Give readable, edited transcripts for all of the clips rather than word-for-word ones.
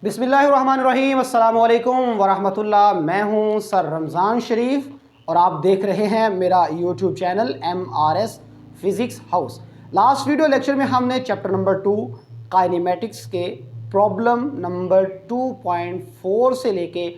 बिस्मिल्लाहिर्रहमानिर्रहीम अस्सलाम वालेकुम वरहमतुल्लाह। मैं हूं सर रमज़ान शरीफ और आप देख रहे हैं मेरा YouTube channel MRS physics house. Last video lecture में हमने चैप्टर नंबर 2 काइनेमेटिक्स के प्रॉब्लम नंबर 2.4 से लेके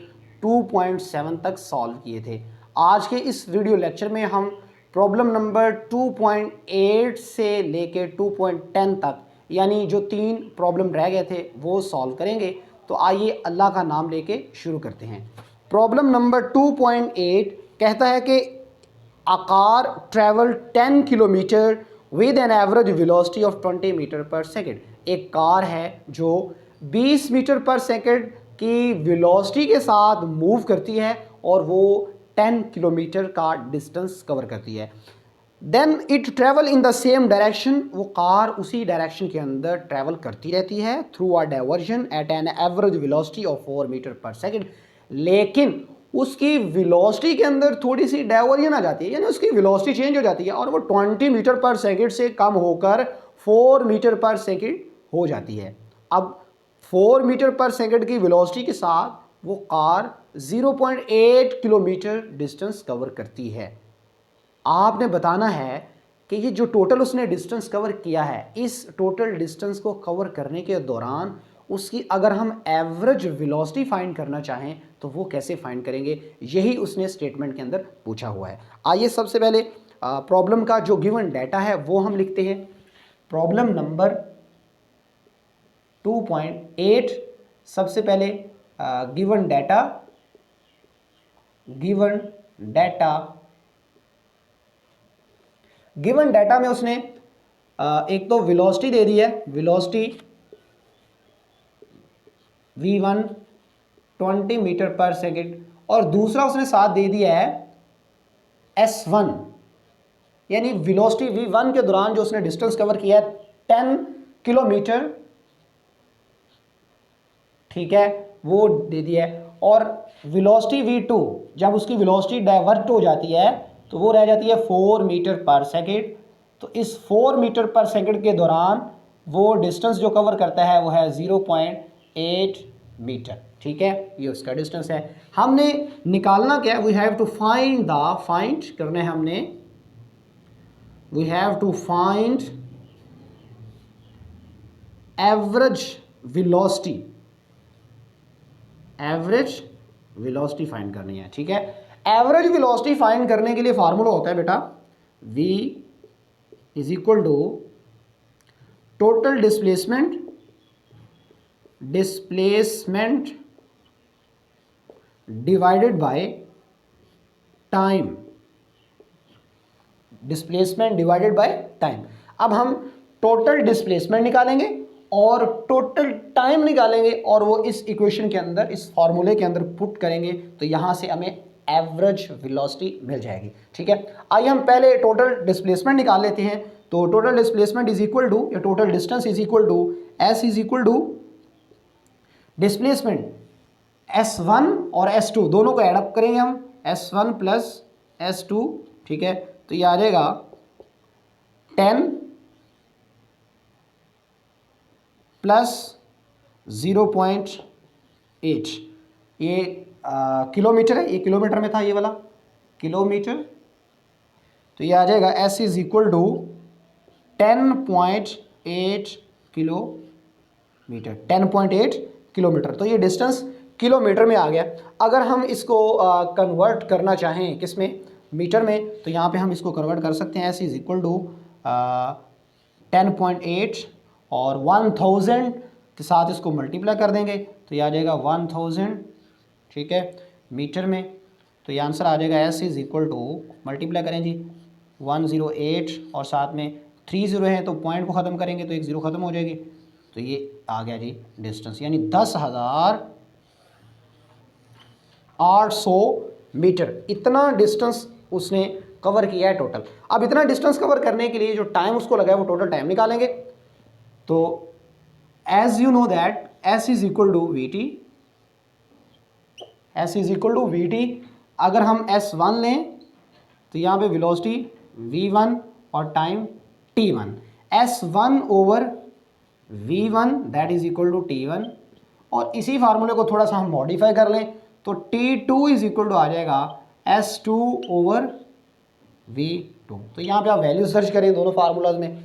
2.7 तक सॉल्व किए थे। आज के इस वीडियो लेक्चर में हम प्रॉब्लम नंबर 2.8 से लेके 2.10 तक यानी जो 3 प्रॉब्लम रह गए थे वो सॉल्व करेंगे। तो आइए अल्लाह का नाम लेके शुरू करते हैं। प्रॉब्लम नंबर 2.8 कहता है कि a car travel 10 kilometre with an average velocity of 20 metre per second. एक कार है जो 20 मीटर पर सेकेंड की वेलोसिटी के साथ मूव करती है और वो 10 किलोमीटर का डिस्टेंस कवर करती है। Then it travel in the same direction, वो कार उसी डायरेक्शन के अंदर ट्रेवल करती रहती है through a diversion at an average velocity of 4 metre per second. लेकिन उसकी वेलोसिटी के अंदर थोड़ी सी डाइवर्जन आ जाती है, यानी उसकी वेलोसिटी चेंज हो जाती है और वो 20 मीटर पर सेकेंड से कम होकर 4 मीटर पर सेकेंड हो जाती है। अब 4 मीटर पर सेकेंड की वेलोसिटी के साथ वो कार 0.8 किलोमीटर डिस्टेंस कवर करती है। आपने बताना है कि ये जो टोटल उसने डिस्टेंस कवर किया है, इस टोटल डिस्टेंस को कवर करने के दौरान उसकी अगर हम एवरेज वेलोसिटी फाइंड करना चाहें तो वो कैसे फाइंड करेंगे, यही उसने स्टेटमेंट के अंदर पूछा हुआ है। आइए सबसे पहले प्रॉब्लम का जो गिवन डाटा है वो हम लिखते हैं। प्रॉब्लम नंबर 2.8, सबसे पहले गिवन डाटा में उसने एक तो वेलोसिटी दे दी है, velocity v1 20 metre per second, और दूसरा उसने साथ दे दिया है s1, यानी वेलोसिटी v1 के दौरान जो उसने डिस्टेंस कवर किया है 10 किलोमीटर, ठीक है, वो दे दिया है। और वेलोसिटी v2 जब उसकी वेलोसिटी डाइवर्ट हो जाती है तो वो रह जाती है 4 मीटर पर सेकेंड। तो इस 4 मीटर पर सेकेंड के दौरान वो डिस्टेंस जो कवर करता है वो है 0.8 मीटर, ठीक है, ये उसका डिस्टेंस है। हमने निकालना क्या है, वी हैव टू फाइंड करना है हमने, we have to find average velocity find करनी है, ठीक है। एवरेज वेलोसिटी फाइंड करने के लिए फार्मूला होता है बेटा v is equal to total displacement divided by time, अब हम टोटल डिस्प्लेसमेंट निकालेंगे और टोटल टाइम निकालेंगे और वो इस इक्वेशन के अंदर, इस फॉर्मूले के अंदर पुट करेंगे तो यहाँ से हमें एवरेज वेलोसिटी मिल जाएगी, ठीक है। आइए हम पहले टोटल डिस्प्लेसमेंट निकाल लेते हैं। तो total displacement is equal to, या total distance is equal to s is equal to displacement s1 और s2 दोनों को एडअप करेंगे हम, s1 प्लस s2, ठीक है। तो ये आ जाएगा 10 प्लस 0.8, ये किलोमीटर है, ये किलोमीटर में था ये वाला किलोमीटर। तो ये आ जाएगा s is equal to 10.8 kilometre, 10.8 kilometre. तो ये डिस्टेंस किलोमीटर में आ गया। अगर हम इसको कन्वर्ट करना चाहें किस में, मीटर में, तो यहाँ पे हम इसको कन्वर्ट कर सकते हैं। s इज इक्वल टू 10.8 और 1000 के साथ इसको मल्टीप्लाई कर देंगे तो ये आ जाएगा 1000, ठीक है, मीटर में। तो ये आंसर आ जाएगा s is equal to, multiply करें जी 108 और साथ में 30 है तो पॉइंट को ख़त्म करेंगे तो एक 0 ख़त्म हो जाएगी। तो ये आ गया जी डिस्टेंस, यानी 10,800 मीटर, इतना डिस्टेंस उसने कवर किया है टोटल। अब इतना डिस्टेंस कवर करने के लिए जो टाइम उसको लगा है वो टोटल टाइम निकालेंगे। तो as you know that s is equal to V T, अगर हम s1 लें तो यहाँ पे वेलोसिटी v1 और time t1, s1 over v1 that is equal to t1, और इसी फार्मूले को थोड़ा सा हम मॉडिफाई कर लें तो T2 इज इक्वल टू आ जाएगा S2 ओवर V2। तो यहाँ पे आप वैल्यू सर्च करें दोनों फार्मूलाज में।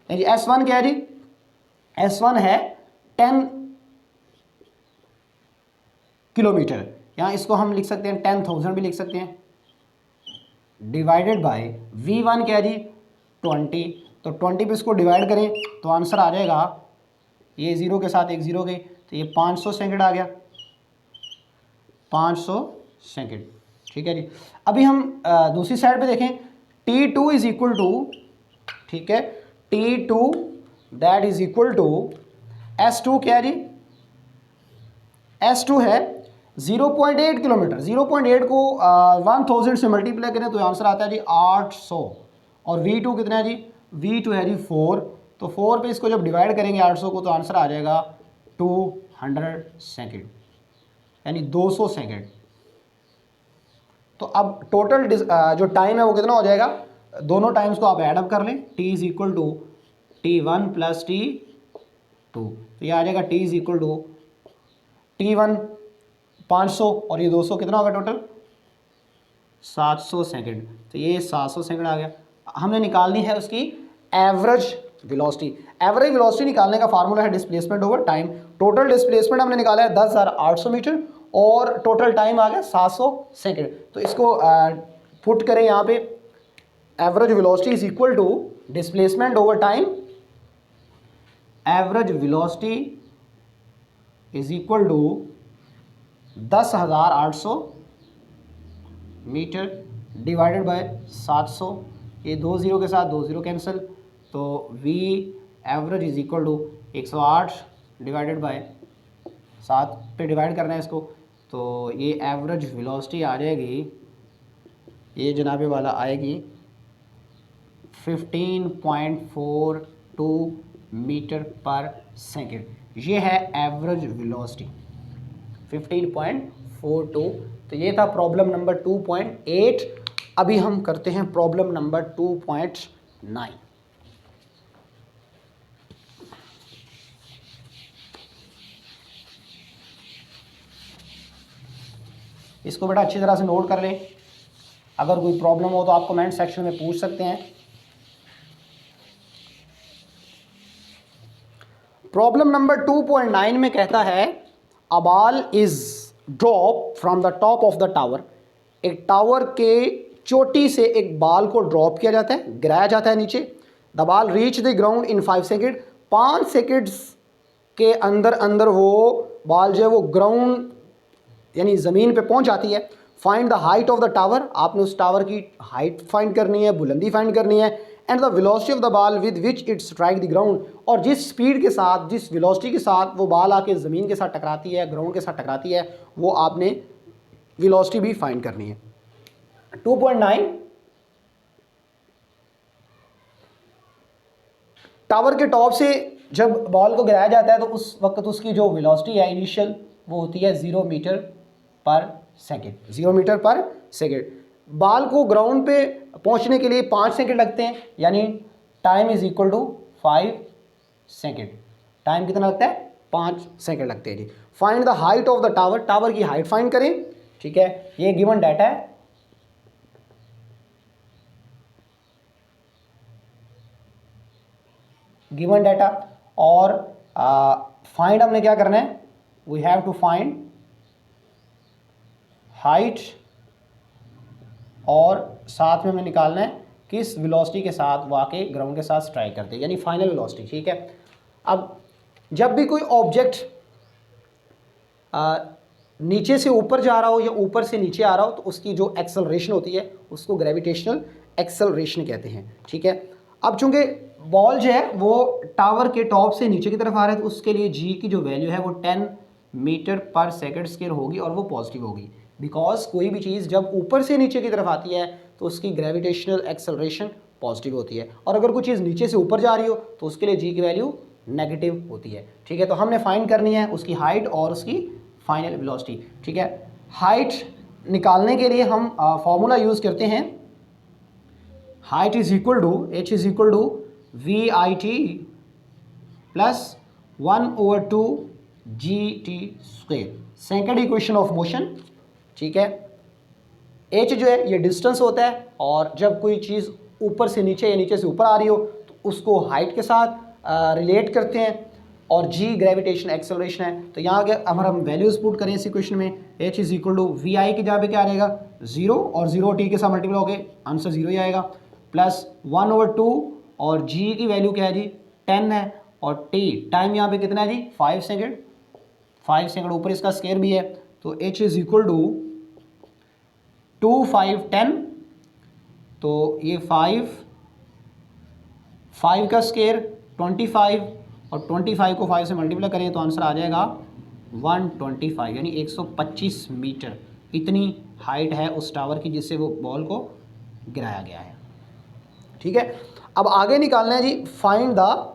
जी S1 क्या है जी, S1 है 10 किलोमीटर, यहाँ इसको हम लिख सकते हैं 10,000 भी लिख सकते हैं, डिवाइडेड बाय V1 क्या है जी 20। तो 20 पे इसको डिवाइड करें तो आंसर आ जाएगा, ये 0 के साथ एक 0 गई तो ये 500 सेकंड आ गया, 500 सेकंड। ठीक है जी। अभी हम दूसरी साइड पे देखें, T2 इज इक्वल टू, ठीक है, T2 that is equal to S2 क्या है जी, S2 है 0.8 किलोमीटर। 0.8 को 1000 से मल्टीप्लाई करें तो आंसर आता है जी 800। और V2 कितना है जी, V2 है जी 4। तो 4 पे इसको जब डिवाइड करेंगे 800 को तो आंसर आ जाएगा 200 सेकेंड, यानी 200 सेकेंड। तो अब टोटल जो टाइम है वो कितना हो जाएगा, दोनों टाइम्स को आप एडअप कर लें, T is equal to T1 plus T2। तो ये आ जाएगा T is equal to T1 500 और ये 200, कितना होगा टोटल 700 सेकंड। तो ये 700 सेकंड आ गया। हमने निकालनी है उसकी एवरेज वेलोसिटी। एवरेज वेलोसिटी निकालने का फार्मूला है displacement over time. Total displacement हमने निकाला है 10,800 मीटर और टोटल टाइम आ गया 700 सेकंड। तो इसको पुट करें यहाँ पे, average velocity is equal to displacement over time, average velocity is equal to 10,800 metre divided by 700। ये 2 0 के साथ 2 0 कैंसिल, तो V average is equal to 108 divided by 7 पे डिवाइड करना है इसको। तो ये एवरेज वेलोसिटी आ जाएगी, ये जनाबे वाला आएगी 15.42 मीटर पर सेकेंड। ये है एवरेज वेलोसिटी 15.42। तो ये था प्रॉब्लम नंबर 2.8। अभी हम करते हैं प्रॉब्लम नंबर 2.9। इसको बेटा अच्छी तरह से नोट कर लें, अगर कोई प्रॉब्लम हो तो आप कमेंट सेक्शन में पूछ सकते हैं। प्रॉब्लम नंबर 2.9 में कहता है a ball is drop from the top of the tower. एक टावर के चोटी से एक बॉल को ड्रॉप किया जाता है, गिराया जाता है नीचे। The ball reach the ground in 5 second. 5 seconds के अंदर अंदर वो बॉल जो है वो ग्राउंड यानी ज़मीन पे पहुंच जाती है। Find the height of the tower. आपने उस टावर की हाइट फाइंड करनी है, बुलंदी फाइंड करनी है। And the velocity of the ball with which it strike the ground. और जिस स्पीड के साथ, जिस वेलोसिटी के साथ वो बॉल आके ज़मीन के साथ टकराती है, ग्राउंड के साथ टकराती है, वो आपने वेलोसिटी भी फाइंड करनी है। 2.9 टावर के टॉप से जब बॉल को गिराया जाता है तो उस वक्त उसकी जो वेलोसिटी है इनिशियल वो होती है 0 metre per second. 0 metre per second. Ball को ग्राउंड पे पहुंचने के लिए 5 सेकेंड लगते हैं, यानी time is equal to 5 second. Time कितना लगता है, 5 सेकेंड लगते हैं जी। Find the height of the tower. Tower की हाइट फाइंड करें, ठीक है। ये गिवन डाटा है, गिवन डाटा। और फाइंड हमने क्या करना है, we have to find height और साथ में हमें निकालना है किस वेलोसिटी के साथ वो आके ग्राउंड के साथ स्ट्राइक करते हैं, यानी फाइनल वेलोसिटी। ठीक है। अब जब भी कोई ऑब्जेक्ट नीचे से ऊपर जा रहा हो या ऊपर से नीचे आ रहा हो तो उसकी जो एक्सेलरेशन होती है उसको ग्रेविटेशनल एक्सेलरेशन कहते हैं। ठीक है। अब चूंकि बॉल जो है वो टावर के टॉप से नीचे की तरफ आ रहा है तो उसके लिए जी की जो वैल्यू है वो 10 मीटर पर सेकेंड स्क्वायर होगी और वो पॉजिटिव होगी। बिकॉज कोई भी चीज़ जब ऊपर से नीचे की तरफ आती है तो उसकी ग्रेविटेशनल एक्सेलरेशन पॉजिटिव होती है, और अगर कोई चीज़ नीचे से ऊपर जा रही हो तो उसके लिए जी की वैल्यू नेगेटिव होती है। ठीक है। तो हमने फाइंड करनी है उसकी हाइट और उसकी फाइनल वेलोसिटी। ठीक है। हाइट निकालने के लिए हम फॉर्मूला यूज़ करते हैं, height is equal to h is equal to VIT plus 1/2 g T square, second equation of motion. ठीक है, एच जो है ये डिस्टेंस होता है, और जब कोई चीज़ ऊपर से नीचे या नीचे से ऊपर आ रही हो तो उसको हाइट के साथ रिलेट करते हैं, और जी ग्रेविटेशन एक्सेलरेशन है। तो यहाँ अगर हम वैल्यूज पुट करें इस इक्वेशन में, H is equal to V I की जगह पे क्या रहेगा 0, और 0 टी के साथ मल्टीप्लाई हो गए आंसर 0 ही आएगा, प्लस 1/2, और जी की वैल्यू क्या है जी 10 है, और टी टाइम यहाँ पे कितना है जी 5 सेकेंड, 5 सेकेंड, ऊपर इसका स्केयर भी है, तो एच इज इक्वल टू 2 5 10, तो ये 5 का स्केयर 25, और 25 को 5 से मल्टीप्लाई करें तो आंसर आ जाएगा 125, यानी 125 मीटर। इतनी हाइट है उस टावर की जिससे वो बॉल को गिराया गया है। ठीक है, अब आगे निकालना है जी find the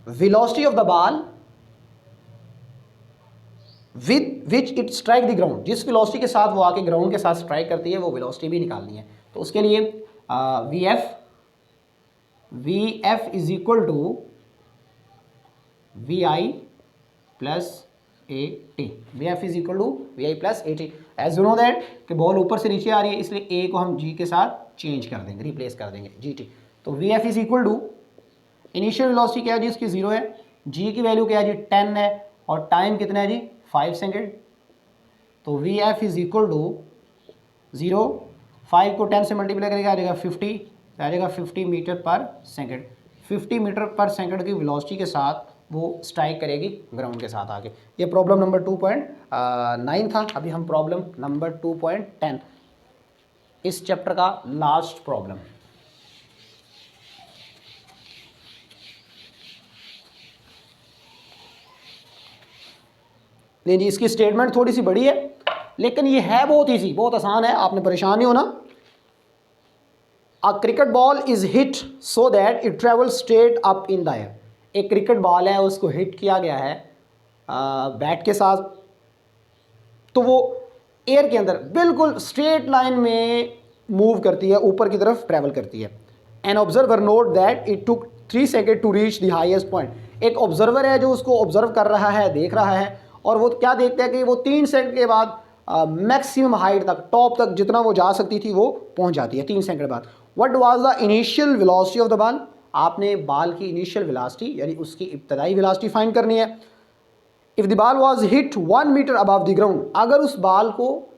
velocity of the ball with which it strike the ground, जिस वेलोसिटी के साथ वो आके ग्राउंड के साथ स्ट्राइक करती है वो वेलोसिटी भी निकालनी है। तो उसके लिए V F is equal to V I plus A T, V F is equal to V I plus A T. As you know that कि बॉल ऊपर से नीचे आ रही है, इसलिए ए को हम जी के साथ चेंज कर देंगे, रिप्लेस कर देंगे जी टी। तो V F is equal to initial velocity क्या है जी इसकी 0 है, जी की वैल्यू क्या है जी 10 है, और टाइम कितना है जी 5 सेकेंड। तो V F is equal to 0, 5 को 10 से मल्टीप्लाई करेगा आ जाएगा 50, आ जाएगा 50 metre per second. 50 metre per second की वेलोसिटी के साथ वो स्ट्राइक करेगी ग्राउंड के साथ आके। ये प्रॉब्लम नंबर 2.9 था। अभी हम प्रॉब्लम नंबर 2.10, इस चैप्टर का लास्ट प्रॉब्लम। नहीं जी, इसकी स्टेटमेंट थोड़ी सी बड़ी है, लेकिन ये है बहुत ईजी, बहुत आसान है, आपने परेशान नहीं होना। A cricket ball is hit so that it travel straight up in the air. एक क्रिकेट बॉल है, उसको हिट किया गया है बैट के साथ, तो वो एयर के अंदर बिल्कुल स्ट्रेट लाइन में मूव करती है, ऊपर की तरफ ट्रेवल करती है। An observer note that it took 3 second to reach the highest point. एक ऑब्जर्वर है जो उसको ऑब्जर्व कर रहा है, देख रहा है, और वो क्या देखता है कि वो 3 सेकंड के बाद मैक्सिमम हाइट तक, टॉप तक जितना वो जा सकती थी वो पहुंच जाती है 3 सेकंड बाद। What was the initial velocity of the ball. आपने बॉल की इनिशियल वेलोसिटी यानी उसकी इब्तदाई वेलोसिटी फाइंड करनी है। If the ball was hit 1 metre above the ground, अगर उस बॉल को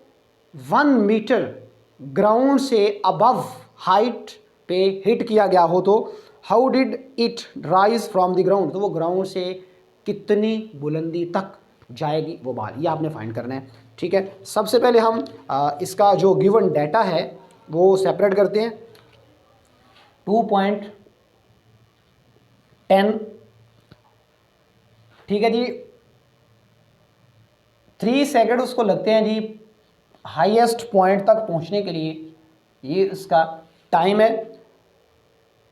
1 मीटर ग्राउंड से अबव हाइट पे हिट किया गया हो, तो how did it rise from the ground, तो वो ग्राउंड से कितनी बुलंदी तक जाएगी वो बॉल, ये आपने फाइंड करना है। ठीक है, सबसे पहले हम इसका जो गिवन डाटा है वो सेपरेट करते हैं। 2.10, ठीक है जी, 3 सेकंड उसको लगते हैं जी हाईएस्ट पॉइंट तक पहुंचने के लिए, ये इसका टाइम है।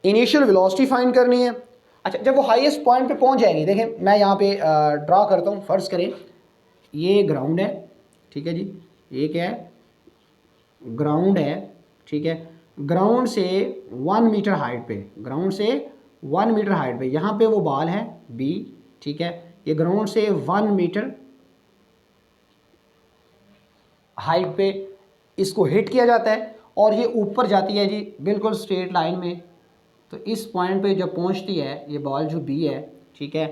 इनिशियल वेलोसिटी फाइंड करनी है। अच्छा, जब वो हाईएस्ट पॉइंट पे पहुंच जाएगी, देखें मैं यहाँ पे ड्रा करता हूँ। फर्ज करें ये ग्राउंड है, ठीक है जी, ये क्या है ग्राउंड है, ठीक है। ग्राउंड से 1 मीटर हाइट पे, ग्राउंड से 1 मीटर हाइट पे यहाँ पे वो बॉल है बी, ठीक है। ये ग्राउंड से 1 मीटर हाइट पे इसको हिट किया जाता है, और ये ऊपर जाती है जी बिल्कुल स्ट्रेट लाइन में। तो इस पॉइंट पे जब पहुंचती है ये बॉल जो बी है, ठीक है,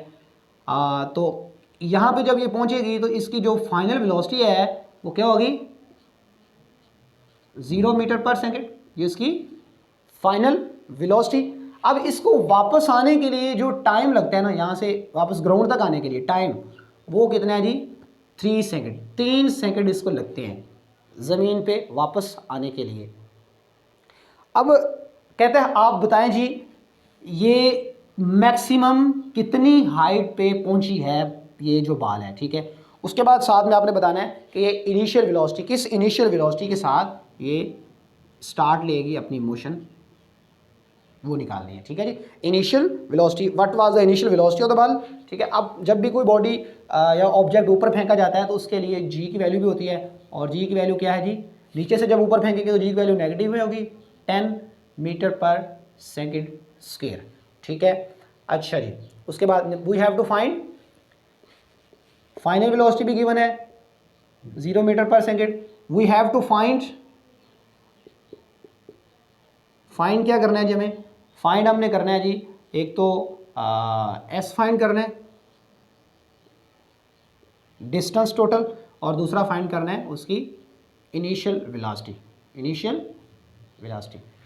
तो यहाँ पे जब ये पहुंचेगी तो इसकी जो फाइनल वेलोसिटी है वो क्या होगी 0 मीटर पर सेकेंड, ये इसकी फाइनल वेलोसिटी। अब इसको वापस आने के लिए जो टाइम लगता है ना, यहाँ से वापस ग्राउंड तक आने के लिए टाइम, वो कितना है जी 3 सेकेंड, 3 सेकेंड इसको लगते हैं ज़मीन पे वापस आने के लिए। अब कहते हैं आप बताएं जी ये मैक्सिमम कितनी हाइट पे पहुंची है ये जो बॉल है, ठीक है। उसके बाद साथ में आपने बताना है कि ये इनिशियल वेलोसिटी, किस इनिशियल वेलोसिटी के साथ ये स्टार्ट लेगी अपनी मोशन, वो निकालनी है, ठीक है जी। Initial velocity, what was the initial velocity of the ball, ठीक है। अब जब भी कोई बॉडी या ऑब्जेक्ट ऊपर फेंका जाता है तो उसके लिए जी की वैल्यू भी होती है, और जी की वैल्यू क्या है जी, नीचे से जब ऊपर फेंकेंगे तो जी की वैल्यू नेगेटिव में होगी 10 मीटर पर सेकेंड स्क्वायर, ठीक है। अच्छा जी, उसके बाद we have to final velocity भी गिवन है 0 metre per second. We have to find क्या करना है जी हमें, फाइंड हमने करना है जी एक तो एस फाइंड करना है डिस्टेंस टोटल, और दूसरा फाइंड करना है उसकी इनिशियल वेलोसिटी,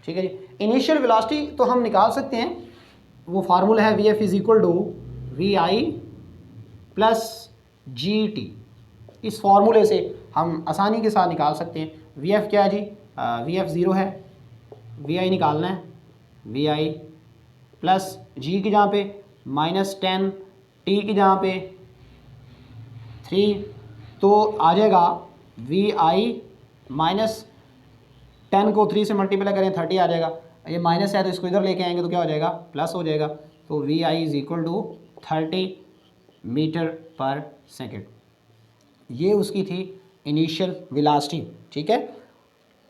ठीक है जी। इनिशियल वेलोसिटी तो हम निकाल सकते हैं, वो फार्मूला है V F is equal to V I plus g T. इस फार्मूले से हम आसानी के साथ निकाल सकते हैं। वी एफ क्या है जी, वी एफ 0 है, वी आई निकालना है, वी आई प्लस जी की जहाँ पे -10, टी की जहाँ पे 3, तो आ जाएगा वी आई -10 को 3 से मल्टीप्लाई करें 30 आ जाएगा। ये माइनस है तो इसको इधर लेके आएंगे तो क्या हो जाएगा, प्लस हो जाएगा। तो V I is equal to 30 metre per second. ये उसकी थी इनिशियल वेलोसिटी, ठीक है।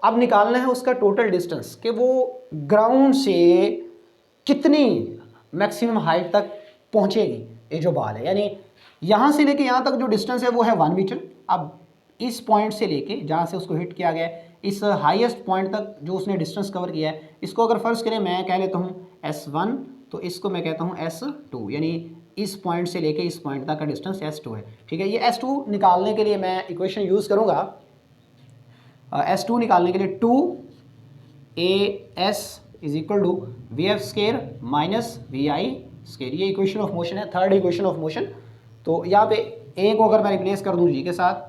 अब निकालना है उसका टोटल डिस्टेंस कि वो ग्राउंड से कितनी मैक्सिमम हाइट तक पहुंचेगी ये जो बाल है, यानी यहाँ से लेके यहाँ तक जो डिस्टेंस है वो है 1 मीटर। अब इस पॉइंट से लेके जहाँ से उसको हिट किया गया है इस हाईएस्ट पॉइंट तक जो उसने डिस्टेंस कवर किया है, इसको अगर फर्ज करें मैं कह लेता हूँ S1, तो इसको मैं कहता हूँ S2, यानी इस पॉइंट से लेके इस पॉइंट तक का डिस्टेंस S2 है, ठीक है। ये S2 निकालने के लिए मैं इक्वेशन यूज़ करूँगा। S2 निकालने के लिए 2AS is equal to v f square minus v i square. ये इक्वेशन ऑफ मोशन है, थर्ड इक्वेशन ऑफ मोशन। तो यहाँ पे ए को अगर मैं रिप्लेस कर दूँ जी के साथ,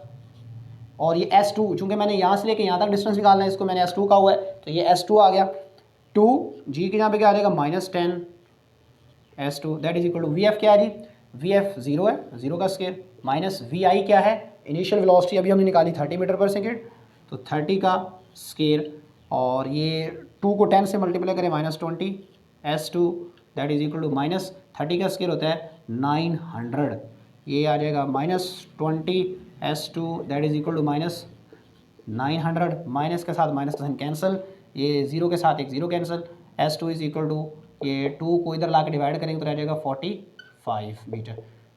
और ये S2 चूँकि मैंने यहाँ से लेके यहाँ तक डिस्टेंस निकालना है, इसको मैंने S2 का हुआ है तो ये S2 आ गया। 2 जी के यहाँ पे क्या आ जाएगा -10 S2 that is equal to v f क्या है जी, वी एफ 0 है, 0 का स्केयर, माइनस वी आई क्या है, इनिशियल वेलोसिटी अभी हमने निकाली 30 मीटर पर सेकेंड, तो 30 का स्केयर, और ये 2 को 10 से मल्टीप्लाई करें -20 S2 that is equal to -30 का स्केयर होता है 900, ये आ जाएगा -20 S2 that is equal to -900, minus के साथ माइनस का साइन कैंसिल, ये 0 के साथ एक 0 cancel, S2 is equal to ये 2 को इधर ला के डिवाइड करेंगे तो रह जाएगा 45 मीटर।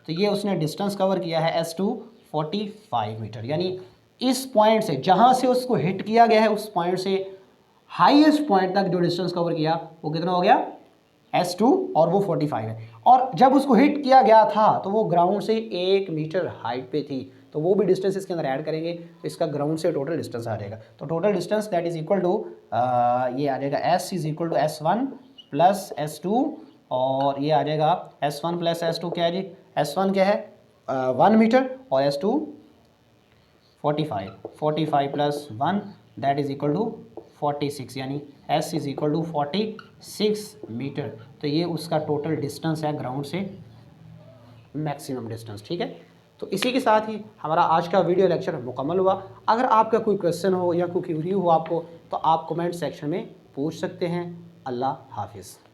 तो ये उसने डिस्टेंस कवर किया है S2 45 मीटर, यानी इस पॉइंट से जहाँ से उसको हिट किया गया है उस पॉइंट से हाईएस्ट पॉइंट तक जो डिस्टेंस कवर किया वो कितना हो गया S2, और वो 45 है। और जब उसको हिट किया गया था तो वो ग्राउंड से 1 मीटर हाइट पे थी, तो वो भी डिस्टेंस इसके अंदर ऐड करेंगे तो इसका ग्राउंड से टोटल डिस्टेंस आ जाएगा। तो total distance that is equal to ये आ जाएगा S is equal to S1 plus S2, और ये आ जाएगा S1 प्लस S2 क्या है जी, S1 क्या है 1 मीटर और S2 45 plus 1 that is equal to 46, यानी S is equal to 46 metre. तो ये उसका टोटल डिस्टेंस है ग्राउंड से मैक्सिमम डिस्टेंस, ठीक है। तो इसी के साथ ही हमारा आज का वीडियो लेक्चर मुकम्मल हुआ। अगर आपका कोई क्वेश्चन हो या कोई क्वेरी हो आपको, तो आप कमेंट सेक्शन में पूछ सकते हैं। अल्लाह हाफिज़।